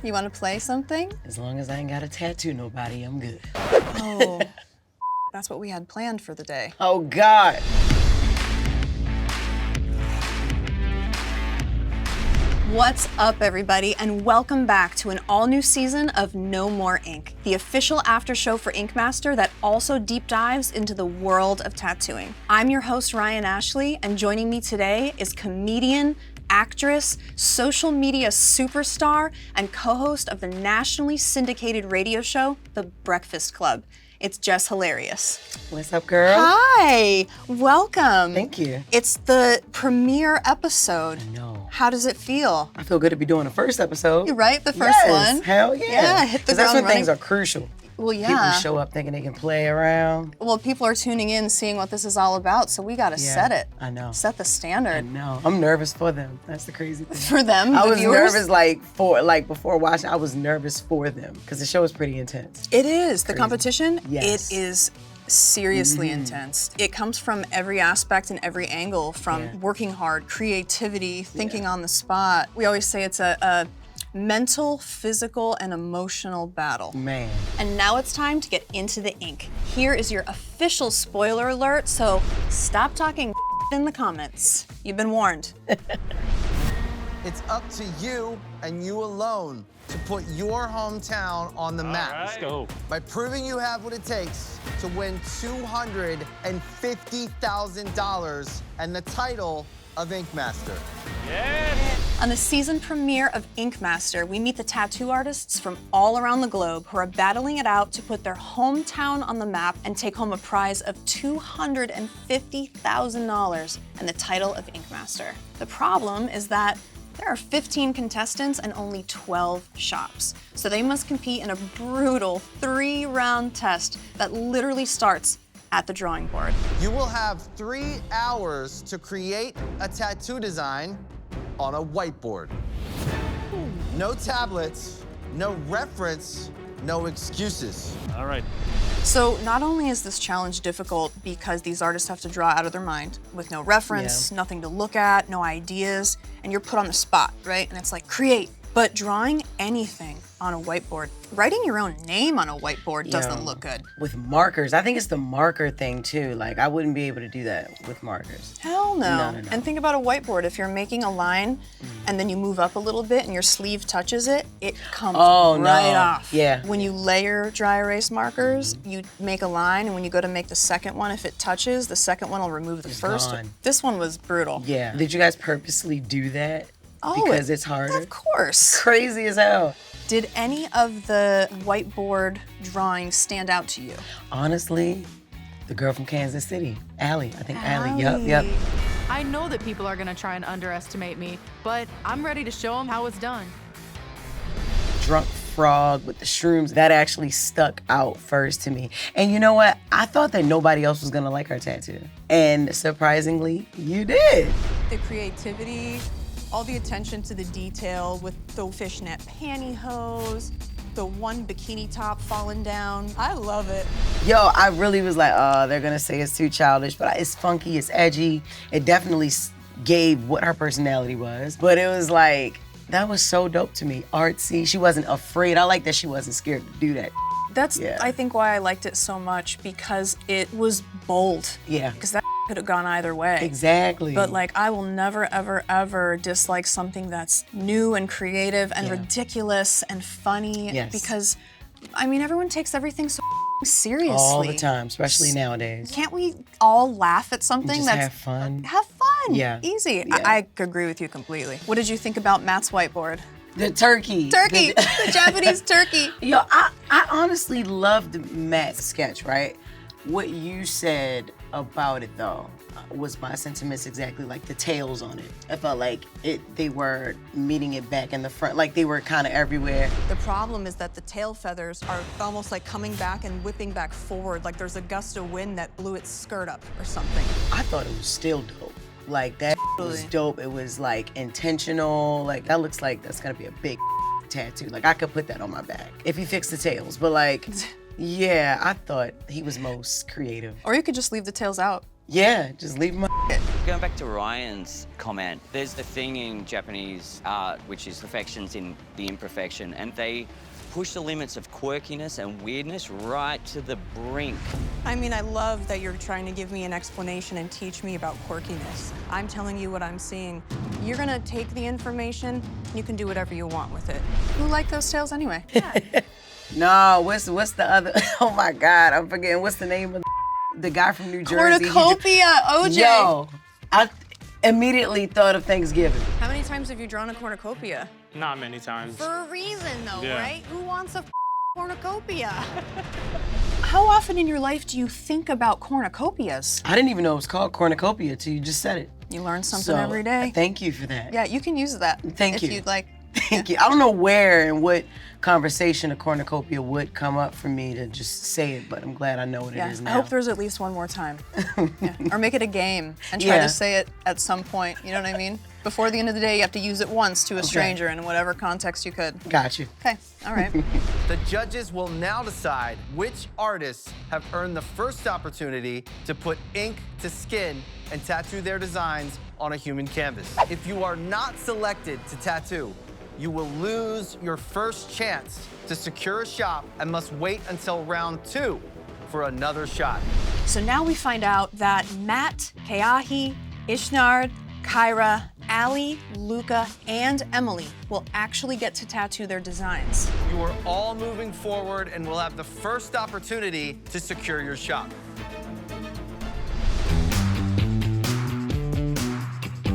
You want to play something? As long as I ain't got to tattoo nobody, I'm good. Oh, that's what we had planned for the day. Oh, God. What's up, everybody, and welcome back to an all-new season of No More Ink, the official after show for Ink Master that also deep dives into the world of tattooing. I'm your host, Ryan Ashley, and joining me today is comedian, actress, social media superstar, and co-host of the nationally syndicated radio show, The Breakfast Club. It's Jess Hilarious. What's up, girl? Hi, welcome. Thank you. It's the premiere episode. I know. How does it feel? I feel good to be doing the first episode. You're right, the first yes, one. Hell yeah. Yeah, hit the ground that's when running. things are crucial. Well, yeah. People show up thinking they can play around. Well, people are tuning in, seeing what this is all about, so we gotta set it. I know. Set the standard. I know. I'm nervous for them. That's the crazy thing. For them, I the was viewers? nervous before watching. I was nervous for them because the show is pretty intense. It is. The competition, Yes. it is seriously intense. It comes from every aspect and every angle, from working hard, creativity, thinking on the spot. We always say it's a mental, physical, and emotional battle. Man. And now it's time to get into the ink. Here is your official spoiler alert, so stop talking in the comments. You've been warned. It's up to you and you alone to put your hometown on the map. Let's go. By proving you have what it takes to win $250,000 and the title of Ink Master. Yes. On the season premiere of Ink Master, we meet the tattoo artists from all around the globe who are battling it out to put their hometown on the map and take home a prize of $250,000 and the title of Ink Master. The problem is that there are 15 contestants and only 12 shops. So they must compete in a brutal 3-round test that literally starts at the drawing board. You will have 3 hours to create a tattoo design on a whiteboard. No tablets, no reference, no excuses. All right. So not only is this challenge difficult because these artists have to draw out of their mind with no reference, nothing to look at, no ideas, and you're put on the spot, right? And it's like, create. But drawing anything on a whiteboard, writing your own name on a whiteboard doesn't look good. With markers, I think it's the marker thing too. Like, I wouldn't be able to do that with markers. Hell no. No. And think about a whiteboard. If you're making a line and then you move up a little bit and your sleeve touches it, it comes right off. Yeah. When you layer dry erase markers, you make a line, and when you go to make the second one, if it touches, the second one will remove the first. gone. This one was brutal. Yeah. Did you guys purposely do that? Oh, Because it's harder? Of course. Crazy as hell. Did any of the whiteboard drawings stand out to you? Honestly, the girl from Kansas City, Allie. I think Allie. Allie. Yep. I know that people are gonna try and underestimate me, but I'm ready to show them how it's done. Drunk frog with the shrooms, that actually stuck out first to me. And you know what? I thought that nobody else was gonna like her tattoo. And surprisingly, you did. The creativity, all the attention to the detail with the fishnet pantyhose, the one bikini top falling down. I love it. Yo, I really was like, oh, they're gonna say it's too childish, but it's funky, it's edgy. It definitely gave what her personality was. But it was like, that was so dope to me. Artsy, she wasn't afraid. I like that she wasn't scared to do that. That's, I think, why I liked it so much, because it was bold. Yeah. Because that could have gone either way. Exactly. But like, I will never, ever, ever dislike something that's new and creative and ridiculous and funny. Yes. Because, I mean, everyone takes everything so seriously. all the time, especially nowadays. Can't we all laugh at something Just that's have fun. Have fun. Yeah. Easy. Yeah. I agree with you completely. What did you think about Matt's whiteboard? The turkey. Turkey. The Japanese turkey. Yo, I honestly loved Matt's sketch, right? What you said about it, though, was my sentiments exactly, like the tails on it. I felt like they were meeting it back in the front, like they were kind of everywhere. The problem is that the tail feathers are almost like coming back and whipping back forward, like there's a gust of wind that blew its skirt up or something. I thought it was still dope. Like, that was dope. It was, like, intentional. Like, that looks like that's gonna be a big tattoo. Like, I could put that on my back if he fixed the tails. But, like, yeah, I thought he was most creative. Or you could just leave the tails out. Yeah, just leave him. Going back to Ryan's comment, there's the thing in Japanese art, which is perfection's in the imperfection, and they push the limits of quirkiness and weirdness right to the brink. I mean, I love that you're trying to give me an explanation and teach me about quirkiness. I'm telling you what I'm seeing. You're gonna take the information, and you can do whatever you want with it. Who liked those tails anyway? No, what's the other? Oh my God, I'm forgetting. What's the name of the guy from New Jersey? Cornucopia, OJ. Yo, I immediately thought of Thanksgiving. How many times have you drawn a cornucopia? Not many times. For a reason, though, Yeah. right? Who wants a cornucopia? How often in your life do you think about cornucopias? I didn't even know it was called cornucopia till you just said it. You learn something So, every day. Thank you for that. Yeah, you can use that. Thank you. If you'd like. Thank you. I don't know where and what conversation a cornucopia would come up for me to just say it, but I'm glad I know what Yeah, it is I now. hope there's at least one more time. Yeah. Or make it a game and try Yeah. to say it at some point, you know what I mean? Before the end of the day, you have to use it once to a stranger in whatever context you could. Got you. Okay, all right. The judges will now decide which artists have earned the first opportunity to put ink to skin and tattoo their designs on a human canvas. If you are not selected to tattoo, you will lose your first chance to secure a shop and must wait until round 2 for another shot. So now we find out that Matt, Keahi, Ishnard, Kyra, Ali, Luca, and Emily will actually get to tattoo their designs. You are all moving forward and will have the first opportunity to secure your shop.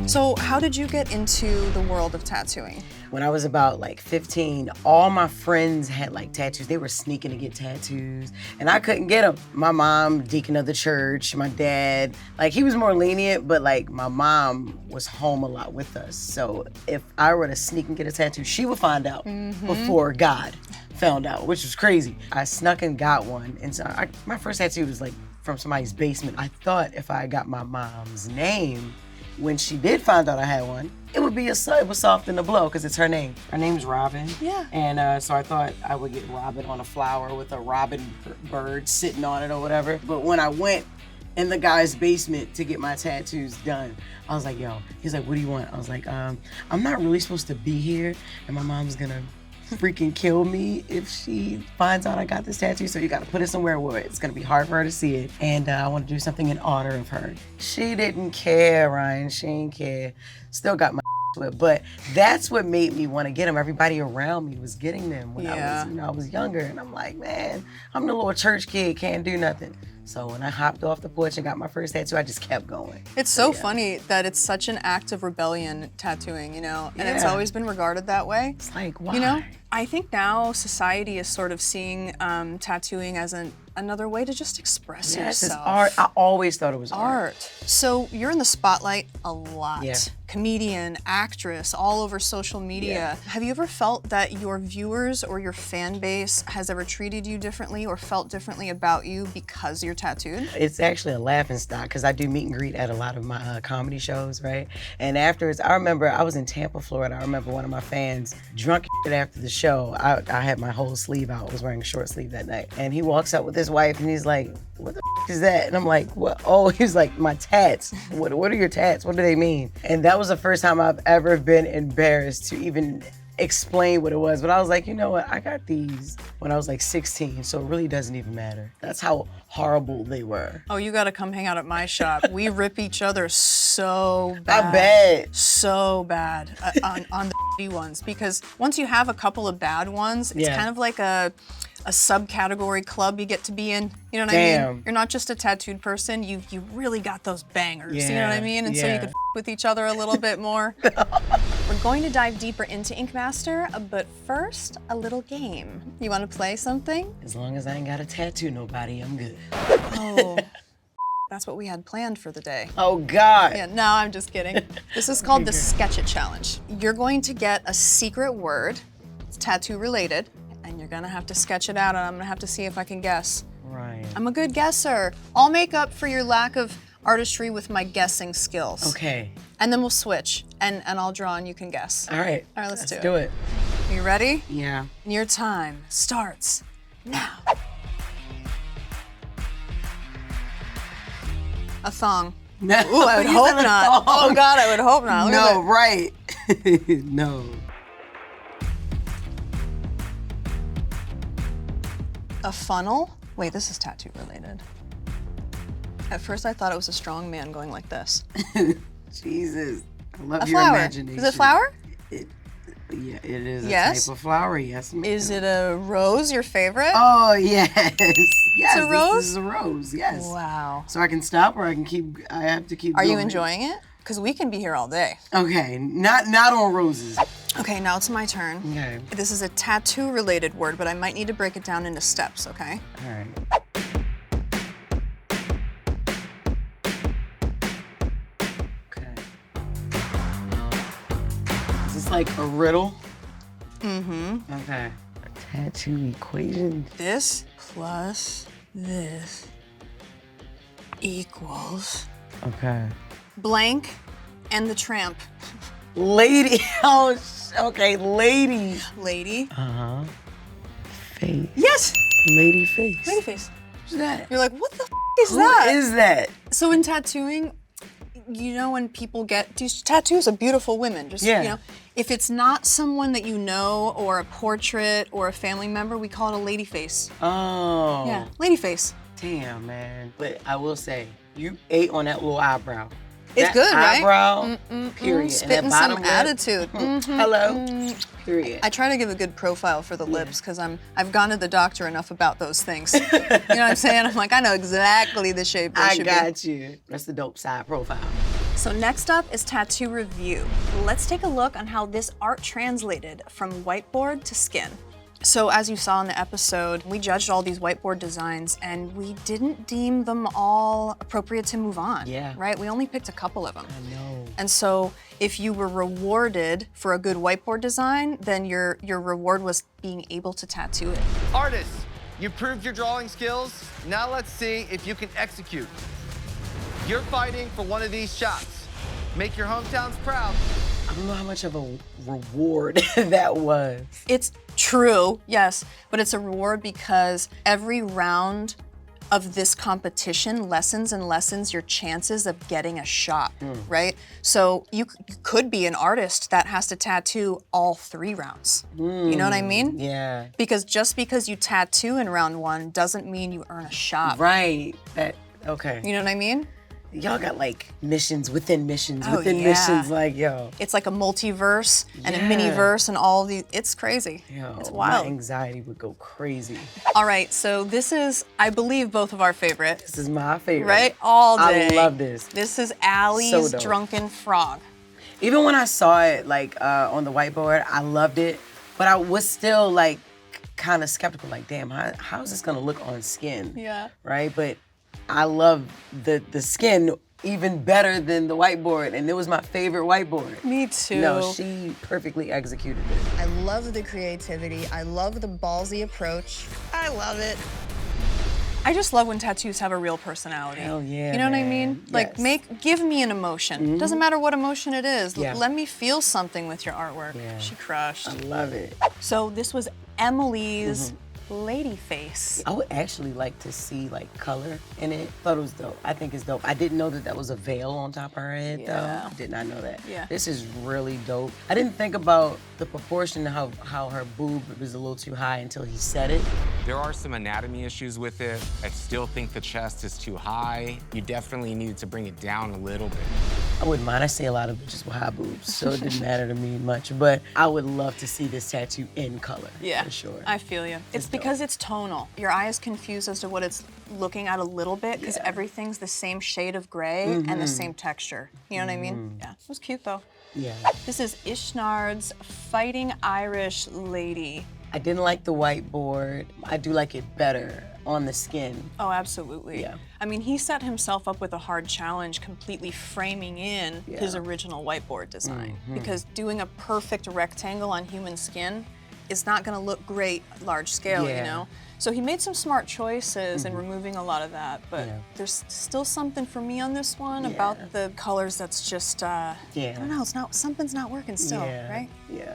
So how did you get into the world of tattooing? When I was about like 15, all my friends had like tattoos. They were sneaking to get tattoos, and I couldn't get them. My mom, deacon of the church, my dad, like he was more lenient, but like my mom was home a lot with us. So if I were to sneak and get a tattoo, she would find out before God found out, which was crazy. I snuck and got one, and so my first tattoo was like from somebody's basement. I thought if I got my mom's name, when she did find out I had one, it would be it was soft in the blow because it's her name. Her name's Robin. Yeah. And so I thought I would get Robin on a flower with a robin bird sitting on it or whatever. But when I went in the guy's basement to get my tattoos done, I was like, yo, he's like, what do you want? I was like, I'm not really supposed to be here, and my mom's gonna freaking kill me if she finds out I got this tattoo, so you gotta put it somewhere where it's gonna be hard for her to see it, and I want to do something in honor of her. She didn't care, Ryan, she didn't care. Still got my with, but that's what made me want to get them. Everybody around me was getting them when I was younger, and I'm like, man, I'm the little church kid, can't do nothing. So when I hopped off the porch and got my first tattoo, I just kept going. It's so funny that it's such an act of rebellion, tattooing, you know, and it's always been regarded that way. It's like, why? You know, I think now society is sort of seeing tattooing as another way to just express Yes, it's yourself. art. I always thought it was art. So you're in the spotlight a lot. Yeah. Comedian, actress, all over social media. Yeah. Have you ever felt that your viewers or your fan base has ever treated you differently or felt differently about you because you're tattooed? It's actually a laughing stock because I do meet and greet at a lot of my comedy shows, right? And afterwards, I remember I was in Tampa, Florida. I remember one of my fans drunk after the show. I had my whole sleeve out. I was wearing a short sleeve that night. And he walks up with his wife and he's like, what the is that? And I'm like, what? Oh, he's like, my tats. What are your tats? What do they mean? And that was the first time I've ever been embarrassed to even explain what it was. But I was like, you know what? I got these when I was like 16, so it really doesn't even matter. That's how horrible they were. Oh, you gotta come hang out at my shop. We rip each other so bad. I bet. So bad on the shitty ones, because once you have a couple of bad ones, it's kind of like a subcategory club you get to be in. You know what I mean? You're not just a tattooed person, you really got those bangers, you know what I mean? And so you could with each other a little bit more. We're going to dive deeper into Ink Master, but first, a little game. You wanna play something? As long as I ain't got a tattoo nobody, I'm good. Oh, that's what we had planned for the day. Oh God. Yeah, no, I'm just kidding. This is called the Sketch It Challenge. You're going to get a secret word, it's tattoo related, and you're gonna have to sketch it out, and I'm gonna have to see if I can guess. Right. I'm a good guesser. I'll make up for your lack of artistry with my guessing skills. Okay. And then we'll switch, and I'll draw and you can guess. All right. All right, let's do it. You ready? Yeah. Your time starts now. A thong. No. Ooh, I would You hope said a not. thong. Oh God, I would hope not. Look at No, that. right. No. A funnel? Wait, this is tattoo related. At first I thought it was a strong man going like this. Jesus. I love A your flower. imagination. Is it flower? Yeah, it is Yes? a type of flower, yes, ma'am. Is it a rose, your favorite? Oh, yes. Yes, a rose? This is a rose, yes. Wow. So I can stop or I have to keep Are you going. enjoying it? Because we can be here all day. Okay, not on roses. Okay, now it's my turn. Okay. This is a tattoo related word, but I might need to break it down into steps, okay? All right. Okay. Is this like a riddle? Mm-hmm. Okay. A tattoo equation. This plus this equals Okay. blank and the tramp. Lady. Oh, okay. Lady. Lady. Uh-huh. Face. Yes! Lady face. Lady face. Who's that? You're like, what the is Who that? is that? So in tattooing, you know when people get these tattoos of beautiful women, just, Yeah. you know, if it's not someone that you know or a portrait or a family member, we call it a lady face. Oh. Yeah, lady face. Damn, man. But I will say, you ate on that little eyebrow. It's That good, right? eyebrow, period. And Spitting that some bottom lip, attitude. hello, period. I try to give a good profile for the lips because I've gone to the doctor enough about those things. You know what I'm saying? I'm like, I know exactly the shape they I should got you. That's the dope side profile. be. So next up is tattoo review. Let's take a look on how this art translated from whiteboard to skin. So as you saw in the episode, we judged all these whiteboard designs and we didn't deem them all appropriate to move on. Yeah. Right? We only picked a couple of them. I know. And so if you were rewarded for a good whiteboard design, then your reward was being able to tattoo it. Artists, you proved your drawing skills. Now let's see if you can execute. You're fighting for one of these shots. Make your hometowns proud. I don't know how much of a reward that was. It's true, yes, but it's a reward because every round of this competition lessens and lessens your chances of getting a shot, right? So you could be an artist that has to tattoo all 3 rounds. You know what I mean? Yeah. Because just because you tattoo in round 1 doesn't mean you earn a shot. Right. Okay. You know what I mean? Y'all got like missions within missions Oh, within yeah. missions, like yo. It's like a multiverse and a Yeah. mini-verse and all these, it's crazy. Yo, It's wild. My anxiety would go crazy. All right, so this is, I believe, both of our favorite, This is my favorite. right? All day. I love this. This is Allie's So dope. Drunken Frog. Even when I saw it like on the whiteboard, I loved it, but I was still like kind of skeptical, like, damn, how is this gonna look on skin? Yeah. Right? But I love the skin even better than the whiteboard, and it was my favorite whiteboard. Me too. No, she perfectly executed it. I love the creativity. I love the ballsy approach. I love it. I just love when tattoos have a real personality. Hell yeah, You know what I man. mean? Like, Yes. give me an emotion. Doesn't matter what emotion it is. Yeah. Let me feel something with your artwork. Yeah. She crushed. I love it. So this was Emily's lady face. I would actually like to see like color in it. Thought it was dope. I think it's dope. I didn't know that was a veil on top of her head Yeah. though. Did not know that. Yeah. This is really dope. I didn't think about the proportion of how her boob was a little too high until he said it. There are some anatomy issues with it. I still think the chest is too high. You definitely needed to bring it down a little bit. I wouldn't mind. I see a lot of bitches with high boobs, so it didn't matter to me much. But I would love to see this tattoo in color. Yeah, For sure. I feel you. It's because it's tonal. Your eye is confused as to what it's looking at a little bit because everything's the same shade of gray and the same texture. You know what I mean? Yeah, it was cute though. Yeah. This is Ishnard's Fighting Irish Lady. I didn't like the whiteboard. I do like it better on the skin. Oh, absolutely. Yeah. I mean, he set himself up with a hard challenge completely framing in his original whiteboard design because doing a perfect rectangle on human skin is not gonna look great large scale, you Yeah. know? So he made some smart choices in removing a lot of that, but there's still something for me on this one about the colors that's just, I don't know, something's not working still, Yeah. right? Yeah.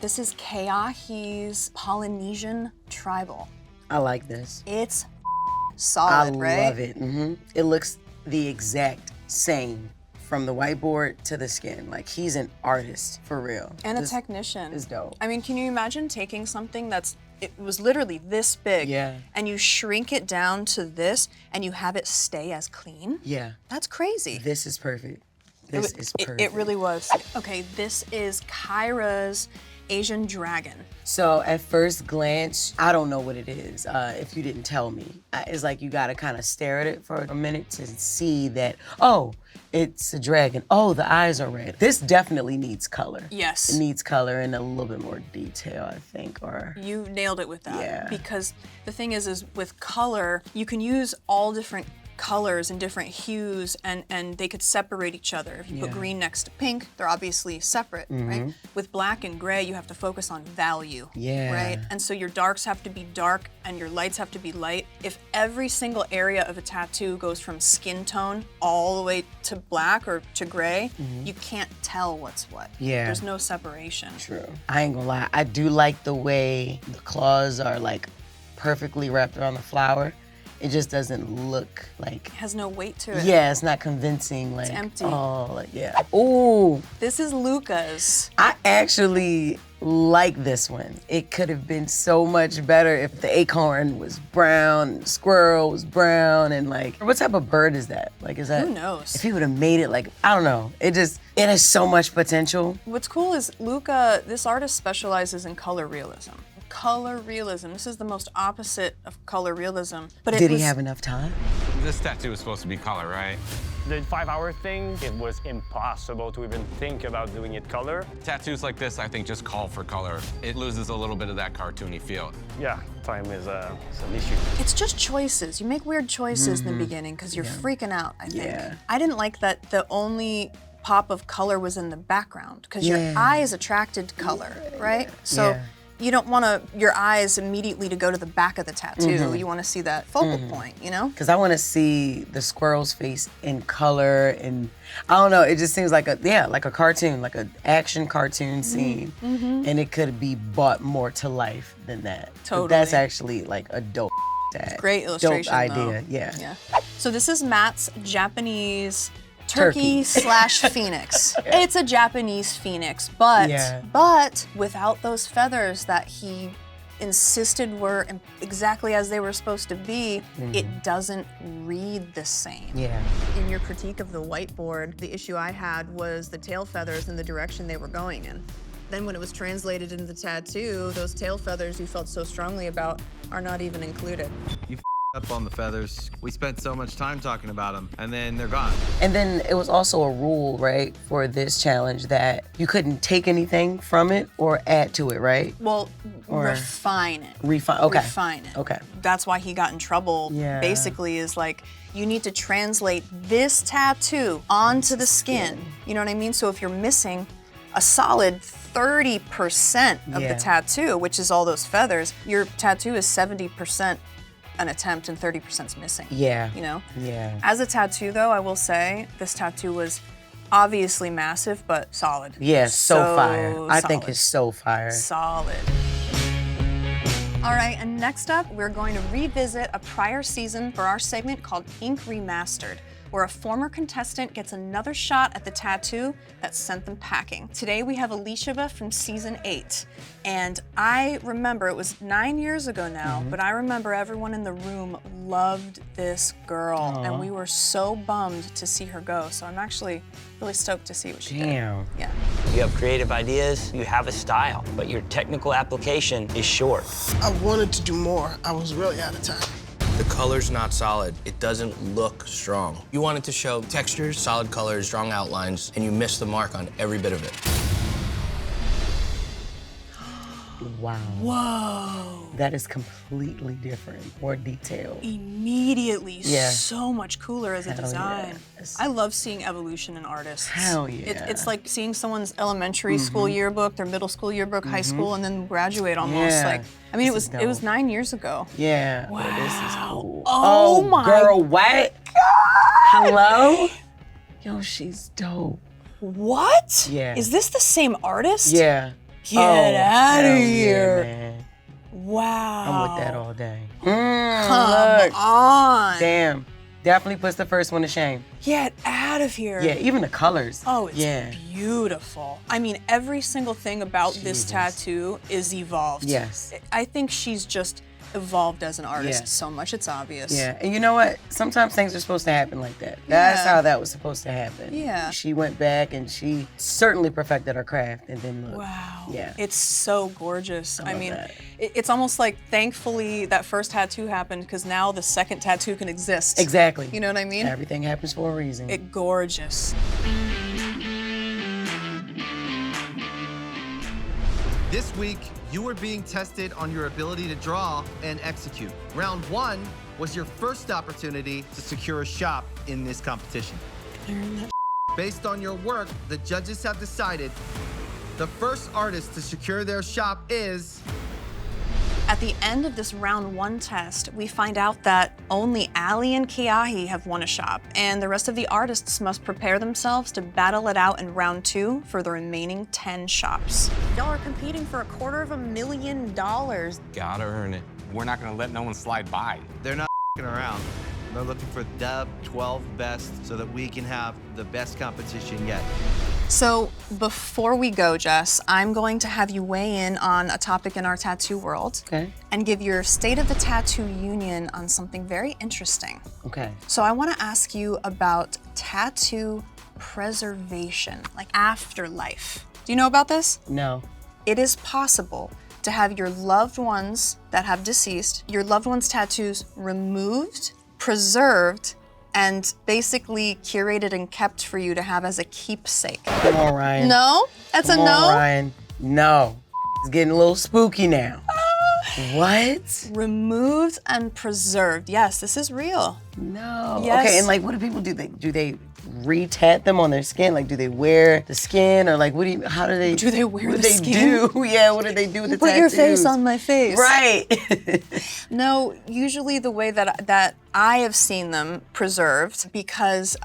This is Keahi's Polynesian Tribal. I like this. It's solid, right? I love it. It looks the exact same. From the whiteboard to the skin. Like, he's an artist, for real. And This a technician. is dope. I mean, can you imagine taking something it was literally this big, Yeah. and you shrink it down to this, and you have it stay as clean? Yeah. That's crazy. This is perfect. This is perfect. It really was. Okay, this is Kyra's Asian dragon. So at first glance, I don't know what it is if you didn't tell me. It's like you gotta kind of stare at it for a minute to see that, oh, it's a dragon. Oh, the eyes are red. This definitely needs color. Yes. It needs color and a little bit more detail, I think, or... You nailed it with that. Yeah. Because the thing is with color, you can use all different colors and different hues, and they could separate each other. If you put green next to pink, they're obviously separate, right? With black and gray, you have to focus on value, Yeah. right? And so your darks have to be dark and your lights have to be light. If every single area of a tattoo goes from skin tone all the way to black or to gray, you can't tell what's what. Yeah. There's no separation. True. I ain't gonna lie, I do like the way the claws are like perfectly wrapped around the flower. It just doesn't look like... It has no weight to it. Yeah, it's not convincing. Like, empty. Oh, like, yeah. Ooh, This is Luca's. I actually like this one. It could have been so much better if the acorn was brown, squirrel was brown, and like, what type of bird is that? Like, is that... Who knows? If he would have made it like, I don't know. It has so much potential. What's cool is Luca, this artist specializes in color realism. Color realism. This is the most opposite of color realism. But Did he have enough time? This tattoo was supposed to be color, right? The 5-hour thing, it was impossible to even think about doing it color. Tattoos like this, I think, just call for color. It loses a little bit of that cartoony feel. Yeah, time is an issue. It's just choices. You make weird choices in the beginning because you're freaking out, I think. Yeah. I didn't like that the only pop of color was in the background because your Yeah. eyes attracted color, right? So Yeah. you don't want your eyes immediately to go to the back of the tattoo. You want to see that focal point, you know? Because I want to see the squirrel's face in color, and I don't know, it just seems like like a cartoon, like an action cartoon scene. And it could be brought more to life than that. But Totally. that's actually like a dope tag. Great illustration, Dope idea, though. yeah. So this is Matt's Japanese turkey/phoenix. It's a Japanese phoenix, but Yeah. without those feathers that he insisted were exactly as they were supposed to be, it doesn't read the same. Yeah. In your critique of the whiteboard, the issue I had was the tail feathers and the direction they were going in. Then when it was translated into the tattoo, those tail feathers you felt so strongly about are not even included. You up on the feathers. We spent so much time talking about them, and then they're gone. And then it was also a rule, right, for this challenge that you couldn't take anything from it or add to it, right? Well, Or- refine it. Okay. Refine it. Okay. That's why he got in trouble. Yeah. Basically, is like, you need to translate this tattoo onto the skin. You know what I mean? So if you're missing a solid 30% of Yeah. the tattoo, which is all those feathers, your tattoo is 70% an attempt and 30% is missing. Yeah. You know? Yeah. As a tattoo, though, I will say this tattoo was obviously massive, but solid. Yeah, so fire. I think solid. it's so fire. Solid. All right, and next up, we're going to revisit a prior season for our segment called Ink Remastered, where a former contestant gets another shot at the tattoo that sent them packing. Today we have Elisheba from season 8. And I remember, it was 9 years ago now, but I remember everyone in the room loved this girl. And we were so bummed to see her go. So I'm actually really stoked to see what she did. Damn. Yeah. You have creative ideas, you have a style, but your technical application is short. I wanted to do more. I was really out of time. The color's not solid. It doesn't look strong. You wanted to show textures, solid colors, strong outlines, and you missed the mark on every bit of it. Wow. Whoa. That is completely different, more detailed. Immediately Yeah. so much cooler as a Hell design. yeah. I love seeing evolution in artists. Hell yeah. It's like seeing someone's elementary school yearbook, their middle school yearbook, high school, and then graduate almost. Yeah. Like, I mean, This is it was dope. 9 years ago. Yeah. Wow. This is cool. Oh my girl, what? Hello? Yo, she's dope. What? Yeah. Is this the same artist? Yeah. Get outta hell here. Yeah, man. Wow. I'm with that all day. Come Look. on. Damn. definitely puts the first one to shame. Get out of here. Yeah, even the colors. Oh, it's beautiful. I mean, every single thing about this tattoo is evolved. Yes. I think she's just evolved as an artist so much, it's obvious. Yeah, and you know what? Sometimes things are supposed to happen like that. That's how that was supposed to happen. Yeah. She went back and she certainly perfected her craft, and then look. Wow. Yeah. It's so gorgeous. I mean, that. it's almost like thankfully that first tattoo happened because now the second tattoo can exist. Exactly. You know what I mean? Everything happens for a reason. It's gorgeous. This week, you were being tested on your ability to draw and execute. Round 1 was your first opportunity to secure a shop in this competition. Based on your work, the judges have decided the first artist to secure their shop is... At the end of this round 1 test, we find out that only Ali and Kiahi have won a shop, and the rest of the artists must prepare themselves to battle it out in round 2 for the remaining 10 shops. Y'all are competing for $250,000. Gotta earn it. We're not gonna let no one slide by. They're not around. They're looking for the 12 best so that we can have the best competition yet. So before we go, Jess, I'm going to have you weigh in on a topic in our tattoo world and give your State of the Tattoo Union on something very interesting. Okay. So I want to ask you about tattoo preservation, like afterlife. Do you know about this? No. It is possible to have your loved ones that have deceased, your loved ones' tattoos removed, preserved, and basically curated and kept for you to have as a keepsake. Come on, Ryan. No? That's Come a no? on, Ryan. No. It's getting a little spooky now. What? Removed and preserved. Yes, this is real. No. Yes. Okay, and like, what do people do? Do they re-tat them on their skin? Like, do they wear the skin, or like, how do they? Do they wear what the do skin? they do? Yeah, what do they do with the Put tattoos? your face on my face. Right. No, usually the way that I have seen them preserved, because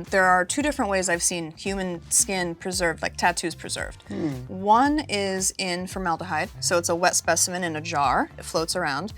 there are 2 different ways I've seen human skin preserved, like tattoos preserved. One is in formaldehyde, so it's a wet specimen in a jar, it floats around.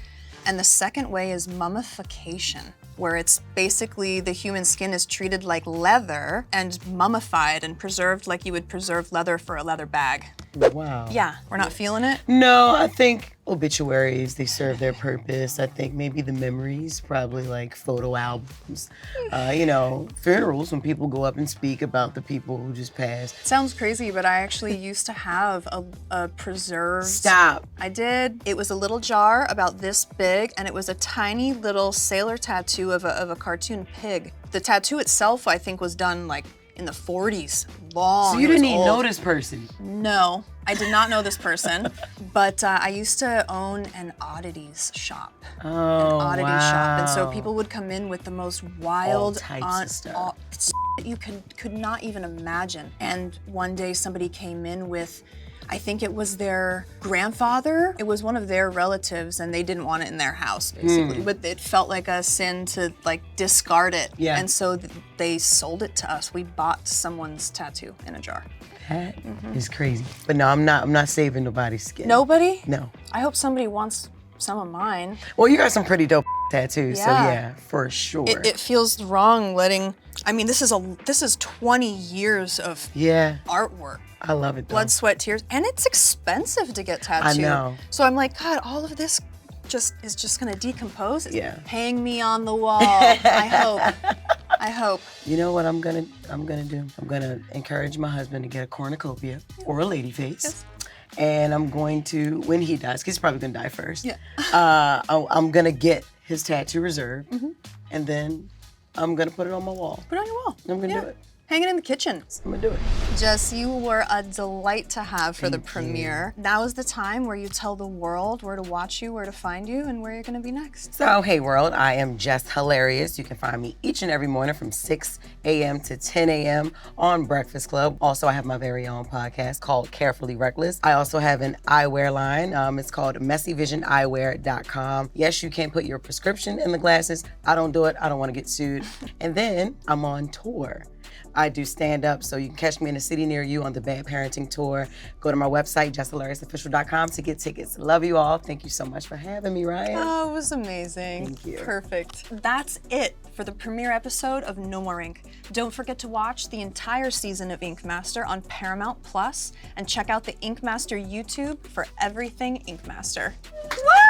And the second way is mummification, where it's basically the human skin is treated like leather and mummified and preserved like you would preserve leather for a leather bag. Wow. Yeah, we're not feeling it? No, I think obituaries, they serve their purpose. I think maybe the memories, probably like photo albums. You know, funerals, when people go up and speak about the people who just passed. Sounds crazy, but I actually used to have a preserved... Stop. I did. It was a little jar about this big, and it was a tiny little sailor tattoo of a cartoon pig. The tattoo itself, I think, was done like in the 40s, long. So you It was didn't even old. know this person? No, I did not know this person, but I used to own an oddities shop. Oh, An oddity shop, and so wow. people would come in with the most wild, types of stuff. you could not even imagine. And one day somebody came in with, I think it was their grandfather. It was one of their relatives, and they didn't want it in their house, basically. But it felt like a sin to like discard it. Yeah. And so they sold it to us. We bought someone's tattoo in a jar. That is crazy. But no, I'm not saving nobody's skin. Nobody? No. I hope somebody wants some of mine. Well, you got some pretty dope tattoos, so Yeah. yeah, for sure. It feels wrong letting, I mean, this is 20 years of Yeah, artwork. I love it though. Blood, sweat, tears, and it's expensive to get tattooed. I know. So I'm like, God, all of this is just gonna decompose. It's Yeah. hang me on the wall. I hope. You know what I'm gonna do? I'm gonna encourage my husband to get a cornucopia or a lady face. Yes. And I'm going to, when he dies, 'cause he's probably gonna die first. Yeah. I'm gonna get his tattoo reserved, and then I'm gonna put it on my wall. Put it on your wall. I'm gonna do it. Hang it in the kitchen. I'm gonna do it. Jess, you were a delight to have for the Thank you. premiere. Now is the time where you tell the world where to watch you, where to find you, and where you're gonna be next. So, hey world, I am Jess Hilarious. You can find me each and every morning from 6 a.m. to 10 a.m. on Breakfast Club. Also, I have my very own podcast called Carefully Reckless. I also have an eyewear line. It's called messyvisioneyewear.com. Yes, you can put your prescription in the glasses. I don't do it. I don't want to get sued. And then I'm on tour. I do stand-up, so you can catch me in a city near you on the Bad Parenting Tour. Go to my website, JessHilariousOfficial.com to get tickets. Love you all. Thank you so much for having me, Ryan. Oh, it was amazing. Thank you. Perfect. That's it for the premiere episode of No More Ink. Don't forget to watch the entire season of Ink Master on Paramount Plus and check out the Ink Master YouTube for everything Ink Master. Woo!